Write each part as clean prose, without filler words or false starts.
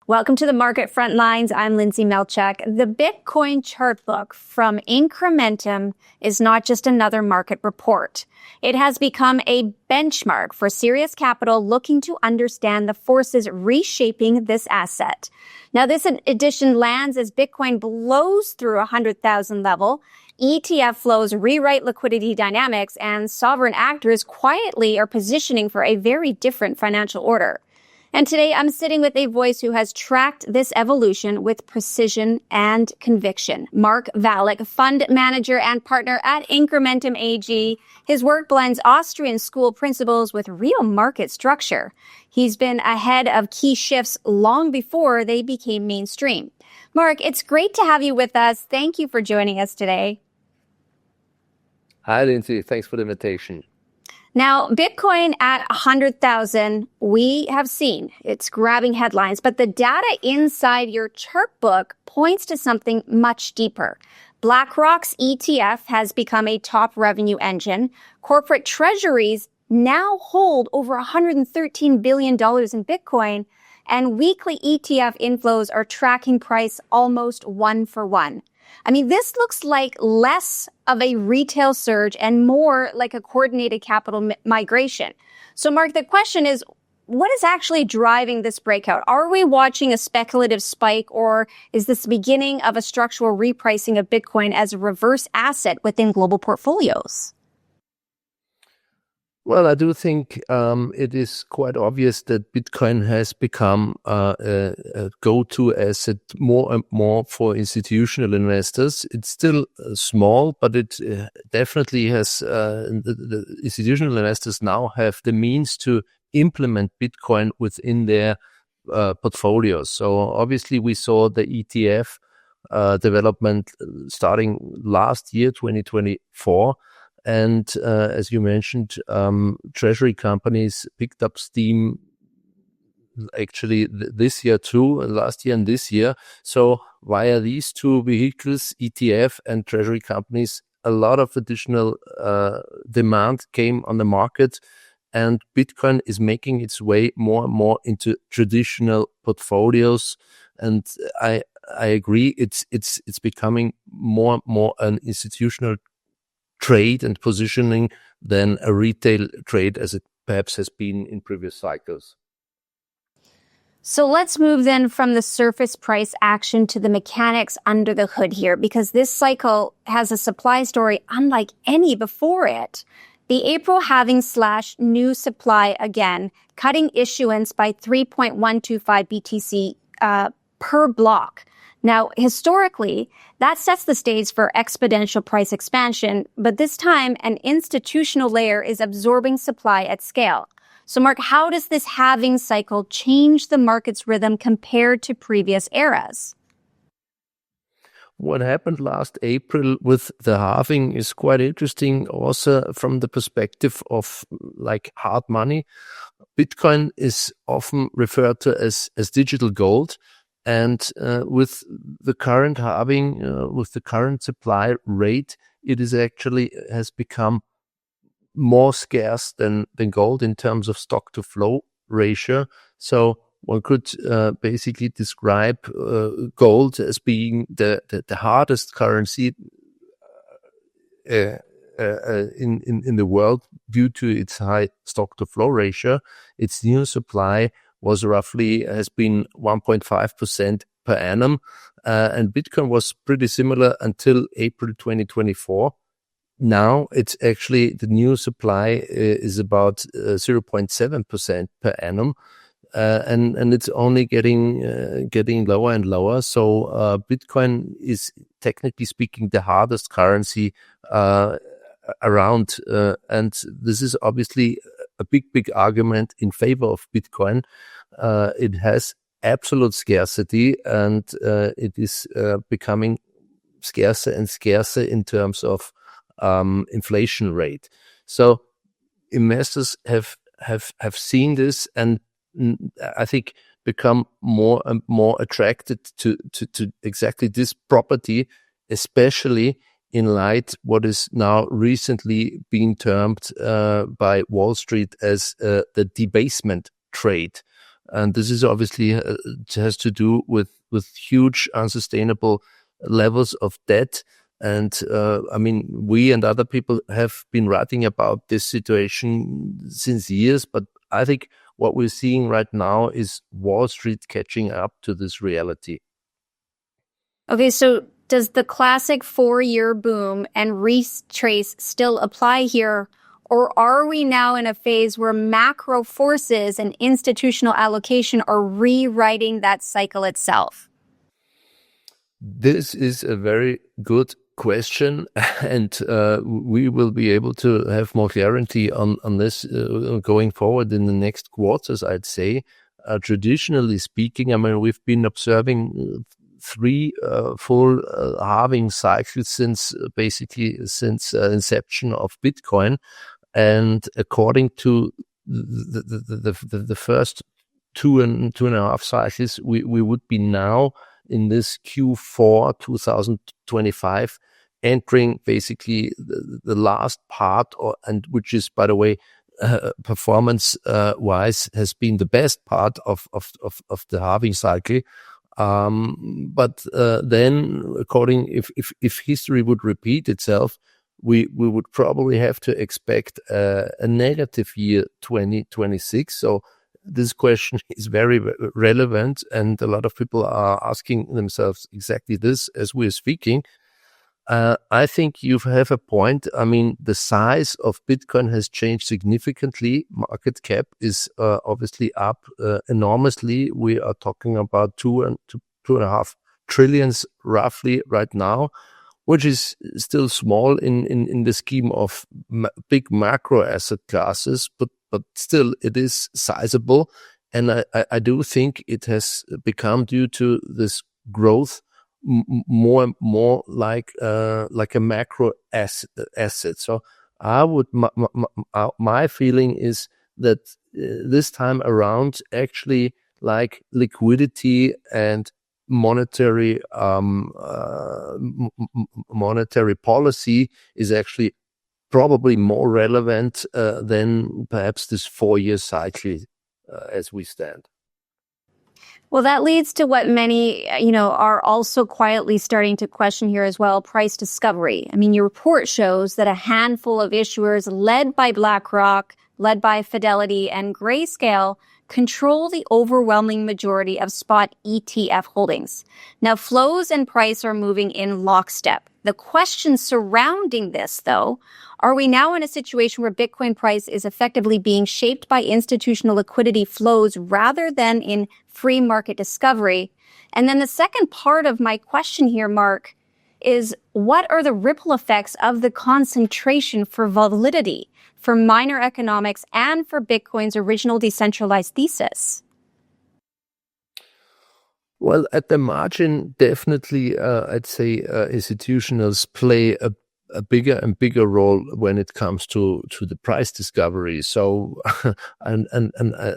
Welcome to the Market Frontlines. I'm Lyndsay Malchuk. The Bitcoin Chartbook from Incrementum is not just another market report. It has become a benchmark for serious capital looking to understand the forces reshaping this asset. Now, this edition lands as Bitcoin blows through 100,000 level. ETF flows rewrite liquidity dynamics, and sovereign actors quietly are positioning for a very different financial order. And today I'm sitting with a voice who has tracked this evolution with precision and conviction. Mark Valek, fund manager and partner at Incrementum AG. His work blends Austrian school principles with real market structure. He's been ahead of key shifts long before they became mainstream. Mark, it's great to have you with us. Thank you for joining us today. Hi, Lyndsay. Thanks for the invitation. Now, Bitcoin at 100,000, we have seen it's grabbing headlines, but the data inside your chart book points to something much deeper. BlackRock's ETF has become a top revenue engine. Corporate treasuries now hold over $113 billion in Bitcoin, and weekly ETF inflows are tracking price almost 1-for-1. I mean, this looks like less of a retail surge and more like a coordinated capital migration. So, Mark, the question is, what is actually driving this breakout? Are we watching a speculative spike, or is this the beginning of a structural repricing of Bitcoin as a reverse asset within global portfolios? Well, I do think it is quite obvious that Bitcoin has become a go-to asset more and more for institutional investors. It's still small, but it definitely has, the institutional investors now have the means to implement Bitcoin within their portfolios. So obviously we saw the ETF development starting last year, 2024. And as you mentioned, Treasury companies picked up steam actually this year too, last year and this year. So via these two vehicles, ETF and Treasury companies, a lot of additional demand came on the market, and Bitcoin is making its way more and more into traditional portfolios. And I agree, it's becoming more and more an institutional trade and positioning than a retail trade as it perhaps has been in previous cycles. So let's move then from the surface price action to the mechanics under the hood here, because this cycle has a supply story unlike any before it. The April halving / new supply again, cutting issuance by 3.125 BTC per block. Now, historically, that sets the stage for exponential price expansion, but this time an institutional layer is absorbing supply at scale. So, Mark, how does this halving cycle change the market's rhythm compared to previous eras? What happened last April with the halving is quite interesting also from the perspective of like hard money. Bitcoin is often referred to as digital gold. And with the current halving, with the current supply rate, it is actually has become more scarce than gold in terms of stock to flow ratio. So one could basically describe gold as being the hardest currency in the world due to its high stock to flow ratio. Its new supply has been 1.5% per annum, and Bitcoin was pretty similar until April 2024. Now it's actually the new supply is about 0.7% per annum, and it's only getting lower and lower. So Bitcoin is technically speaking the hardest currency around, and this is obviously a big argument in favor of Bitcoin. It has absolute scarcity, and it is becoming scarcer and scarcer in terms of inflation rate. So investors have seen this, and I think become more and more attracted to exactly this property, especially in light what is now recently being termed by Wall Street as the debasement trade. And this is obviously has to do with huge unsustainable levels of debt. And I mean, we and other people have been writing about this situation since years, but I think what we're seeing right now is Wall Street catching up to this reality. Okay, so does the classic 4-year boom and retrace still apply here? Or are we now in a phase where macro forces and institutional allocation are rewriting that cycle itself? This is a very good question, and we will be able to have more clarity on this going forward in the next quarters, I'd say. Traditionally speaking, I mean, we've been observing 3 full halving cycles since inception of Bitcoin. And according to the first 2.5 cycles, we would be now in this Q4 2025 entering basically the last part, and which is, by the way, performance wise has been the best part of the halving cycle. But then, if history would repeat itself, we would probably have to expect a negative year 2026. So this question is very relevant, and a lot of people are asking themselves exactly this as we're speaking. I think you have a point. I mean, the size of Bitcoin has changed significantly. Market cap is obviously up enormously. We are talking about 2.5 trillions roughly right now, which is still small in the scheme of big macro asset classes, but still it is sizable. And I do think it has become, due to this growth, more and more like a macro asset. So I would my feeling is that this time around, actually, like liquidity and monetary policy is actually probably more relevant than perhaps this 4-year cycle as we stand. Well, that leads to what many, are also quietly starting to question here as well: price discovery. I mean, your report shows that a handful of issuers led by BlackRock, led by Fidelity and Grayscale control the overwhelming majority of spot ETF holdings. Now, flows and price are moving in lockstep. The questions surrounding this, though, are we now in a situation where Bitcoin price is effectively being shaped by institutional liquidity flows rather than in free market discovery? And then the second part of my question here, Mark, is what are the ripple effects of the concentration for volatility, for miner economics, and for Bitcoin's original decentralized thesis? Well, at the margin, definitely, I'd say institutionals play a bigger and bigger role when it comes to the price discovery. So, and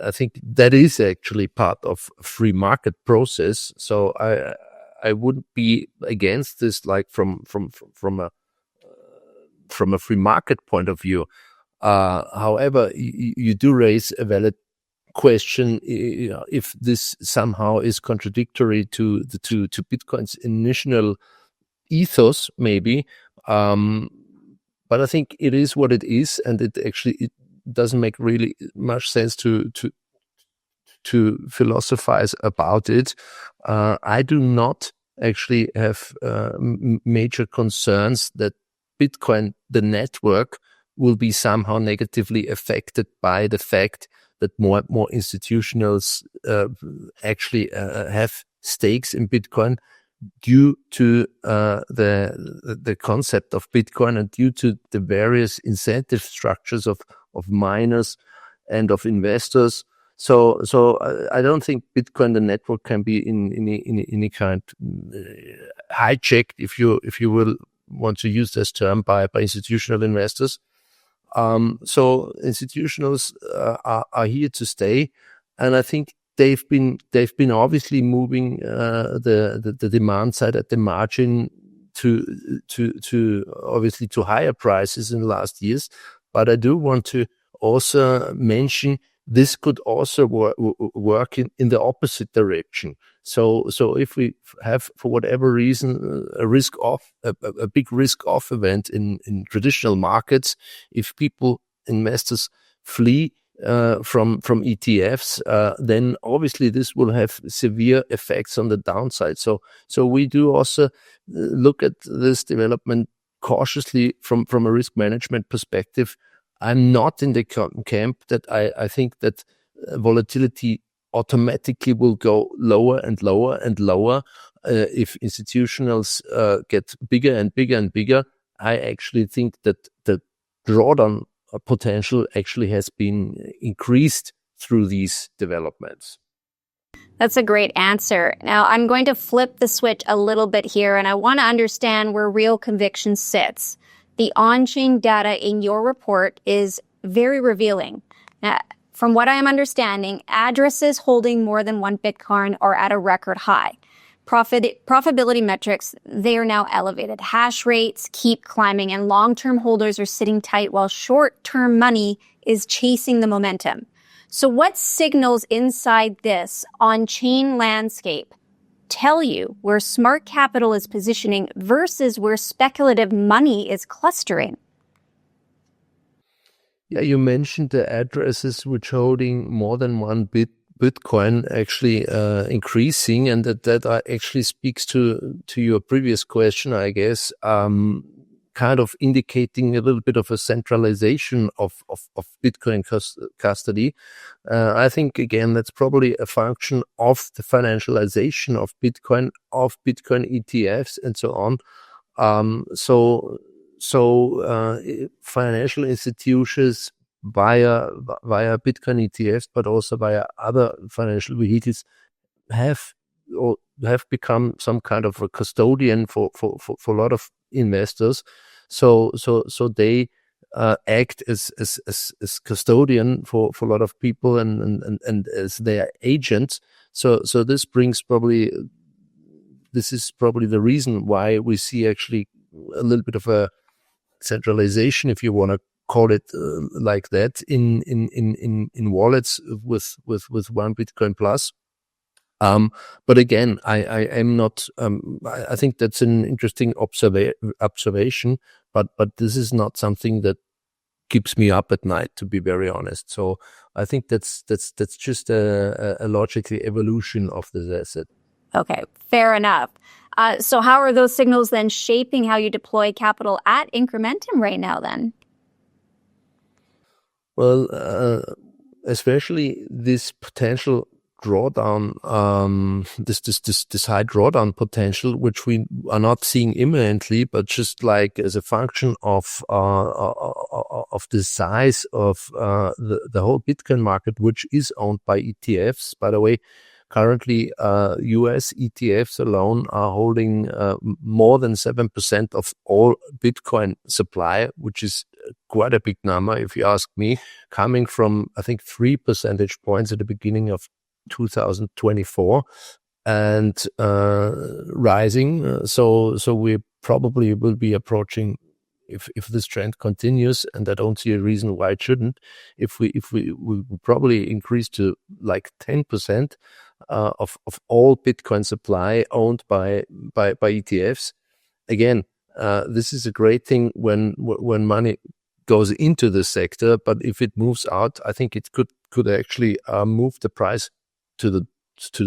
I think that is actually part of a free market process. So I wouldn't be against this, like from a free market point of view. However, you do raise a valid question, if this somehow is contradictory to Bitcoin's initial ethos, maybe. But I think it is what it is, and it doesn't make really much sense to philosophize about it. I do not actually have major concerns that Bitcoin, the network, will be somehow negatively affected by the fact that more and more institutionals actually have stakes in Bitcoin, due to the concept of Bitcoin and due to the various incentive structures of miners and of investors. So I don't think Bitcoin, the network, can be in any kind hijacked, if you will want to use this term, by institutional investors. So institutionals are here to stay, and I think they've been obviously moving the demand side at the margin to obviously to higher prices in the last years. But I do want to also mention this could also work in the opposite direction. So if we have, for whatever reason, a big risk off event in traditional markets, if investors flee from ETFs, then obviously this will have severe effects on the downside. So we do also look at this development cautiously from a risk management perspective. I'm not in the camp that I think that volatility automatically will go lower and lower and lower if institutionals get bigger and bigger and bigger. I actually think that the drawdown potential actually has been increased through these developments. That's a great answer. Now, I'm going to flip the switch a little bit here, and I want to understand where real conviction sits. The on-chain data in your report is very revealing. Now, from what I am understanding, addresses holding more than one Bitcoin are at a record high. Profitability metrics, they are now elevated. Hash rates keep climbing, and long-term holders are sitting tight while short-term money is chasing the momentum. So what signals inside this on-chain landscape tell you where smart capital is positioning versus where speculative money is clustering? Yeah, you mentioned the addresses which holding more than one Bitcoin actually increasing, and that actually speaks to your previous question, I guess, kind of indicating a little bit of a centralization of Bitcoin custody. I think, again, that's probably a function of the financialization of Bitcoin ETFs, and so on. Financial institutions via Bitcoin ETFs, but also via other financial vehicles, have become some kind of a custodian for a lot of investors. So they act as custodian for a lot of people and as their agents. So this is probably the reason why we see actually a little bit of a centralization, if you want to call it like that, in wallets with one Bitcoin plus. But again, I am not. I think that's an interesting observation, but this is not something that keeps me up at night, to be very honest. So I think that's just a logical evolution of this asset. Okay, fair enough. So how are those signals then shaping how you deploy capital at Incrementum right now then? Well, especially this potential drawdown, this high drawdown potential, which we are not seeing imminently, but just like as a function of the size of the whole Bitcoin market, which is owned by ETFs. By the way, currently, US ETFs alone are holding more than 7% of all Bitcoin supply, which is quite a big number, if you ask me, coming from, I think, 3 percentage points at the beginning of 2024 and rising. So we probably will be approaching, if this trend continues, and I don't see a reason why it shouldn't, if we probably increase to like 10% of all Bitcoin supply owned by ETFs. Again, this is a great thing when money goes into the sector, but if it moves out, I think it could actually move the price to the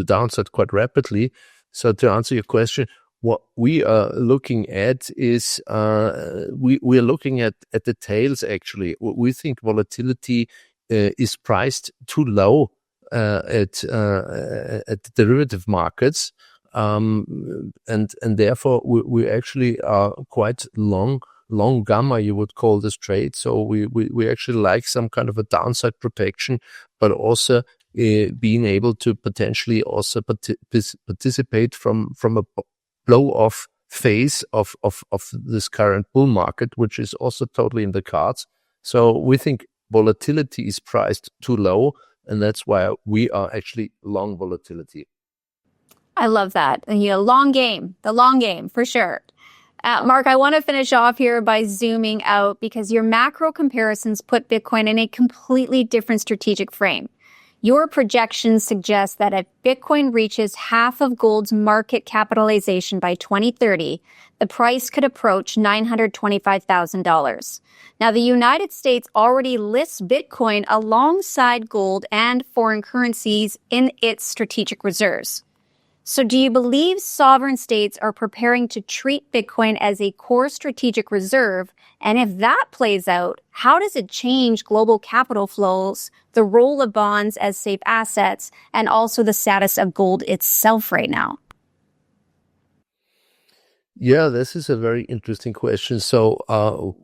downside quite rapidly. So to answer your question, what we are looking at is we are looking at the tails. Actually, we think volatility is priced too low at derivative markets, and therefore we actually are quite long gamma, you would call this trade. So we actually like some kind of a downside protection, but also being able to potentially also participate from a blow off phase of this current bull market, which is also totally in the cards. So we think volatility is priced too low, and that's why we are actually long volatility. I love that. The long game for sure. Mark, I want to finish off here by zooming out because your macro comparisons put Bitcoin in a completely different strategic frame. Your projections suggest that if Bitcoin reaches half of gold's market capitalization by 2030, the price could approach $925,000. Now, the United States already lists Bitcoin alongside gold and foreign currencies in its strategic reserves. So do you believe sovereign states are preparing to treat Bitcoin as a core strategic reserve? And if that plays out, how does it change global capital flows, the role of bonds as safe assets, and also the status of gold itself right now? Yeah, this is a very interesting question. So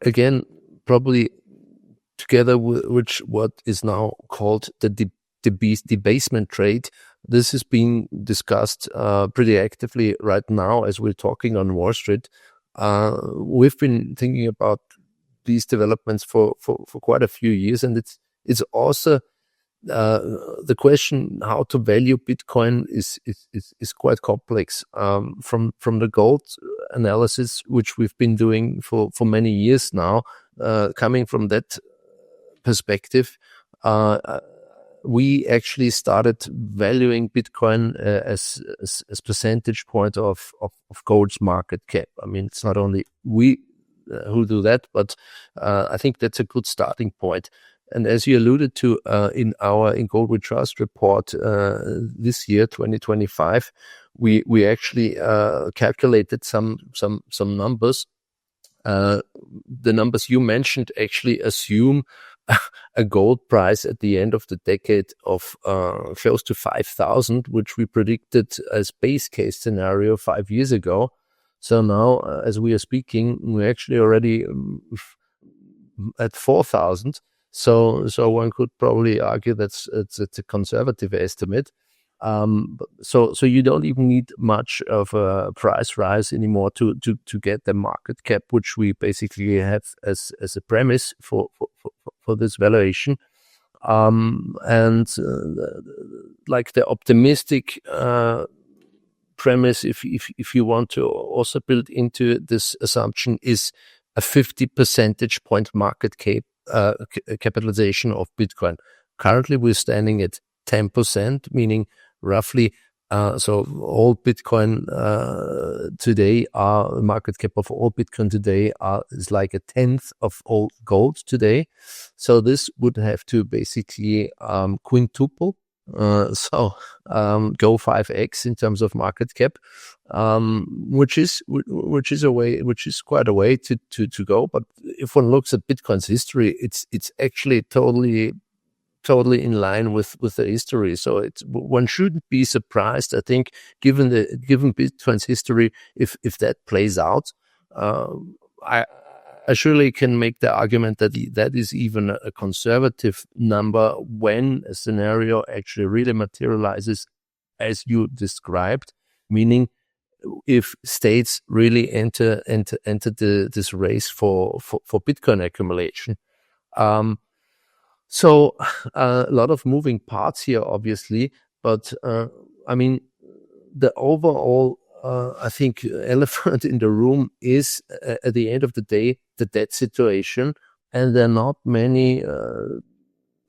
again, probably together with what is now called the debasement trade, this is being discussed pretty actively right now as we're talking on Wall Street. We've been thinking about these developments for quite a few years, and it's also the question how to value Bitcoin is quite complex. From the gold analysis, which we've been doing for many years now, coming from that perspective, we actually started valuing Bitcoin as percentage point of gold's market cap. I mean, it's not only we who do that, but I think that's a good starting point. And as you alluded to in our In Gold We Trust report this year, 2025, we actually calculated some numbers. The numbers you mentioned actually assume a gold price at the end of the decade of close to 5,000, which we predicted as base case scenario 5 years ago. So now, as we are speaking, we're actually already at 4,000. So one could probably argue it's a conservative estimate. So you don't even need much of a price rise anymore to get the market cap, which we basically have as a premise for this valuation. And like the optimistic premise, if you want to also build into this assumption, is a 50 percentage point market capitalization of Bitcoin. Currently, we're standing at 10%, meaning roughly, so all Bitcoin today, market cap of all Bitcoin today is like a tenth of all gold today. So this would have to basically quintuple. So go 5x in terms of market cap, which is quite a way to go. But if one looks at Bitcoin's history, it's actually totally in line with the history. So one shouldn't be surprised, I think, given Bitcoin's history, if that plays out. I surely can make the argument that that is even a conservative number when a scenario actually really materializes as you described, meaning if states really enter this race for Bitcoin accumulation. So a lot of moving parts here, obviously, but I mean, the overall, I think, elephant in the room is, at the end of the day, the debt situation, and there are not many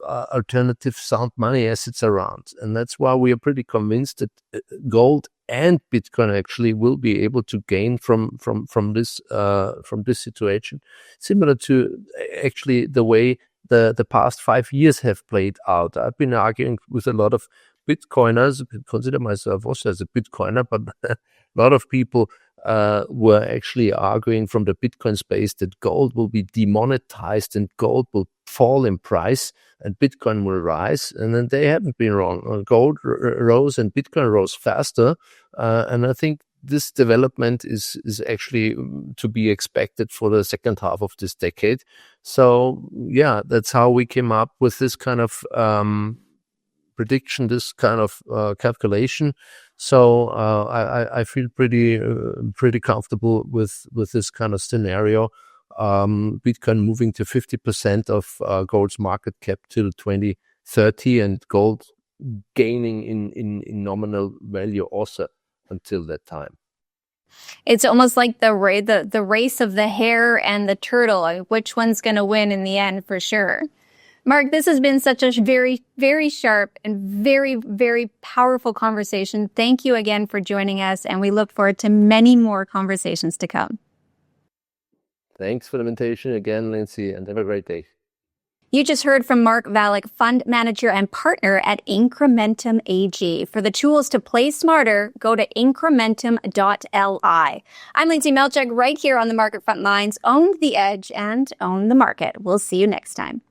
alternative sound money assets around, and that's why we are pretty convinced that gold and Bitcoin actually will be able to gain from this situation, similar to actually the way the past 5 years have played out. I've been arguing with a lot of Bitcoiners, I consider myself also as a Bitcoiner, but a lot of people were actually arguing from the Bitcoin space that gold will be demonetized and gold will fall in price and Bitcoin will rise. And then they haven't been wrong. Gold rose and Bitcoin rose faster. And I think this development is actually to be expected for the second half of this decade. So yeah, that's how we came up with this kind of prediction, this kind of calculation. So I feel pretty comfortable with this kind of scenario. Bitcoin moving to 50% of gold's market cap till 2030, and gold gaining in nominal value also until that time. It's almost like the race of the hare and the turtle. Which one's going to win in the end for sure? Mark, this has been such a very, very sharp and very, very powerful conversation. Thank you again for joining us, and we look forward to many more conversations to come. Thanks for the invitation again, Lyndsay, and have a great day. You just heard from Mark Valek, fund manager and partner at Incrementum AG. For the tools to play smarter, go to incrementum.li. I'm Lyndsay Malchuk, right here on the Market Frontlines. Own the edge and own the market. We'll see you next time.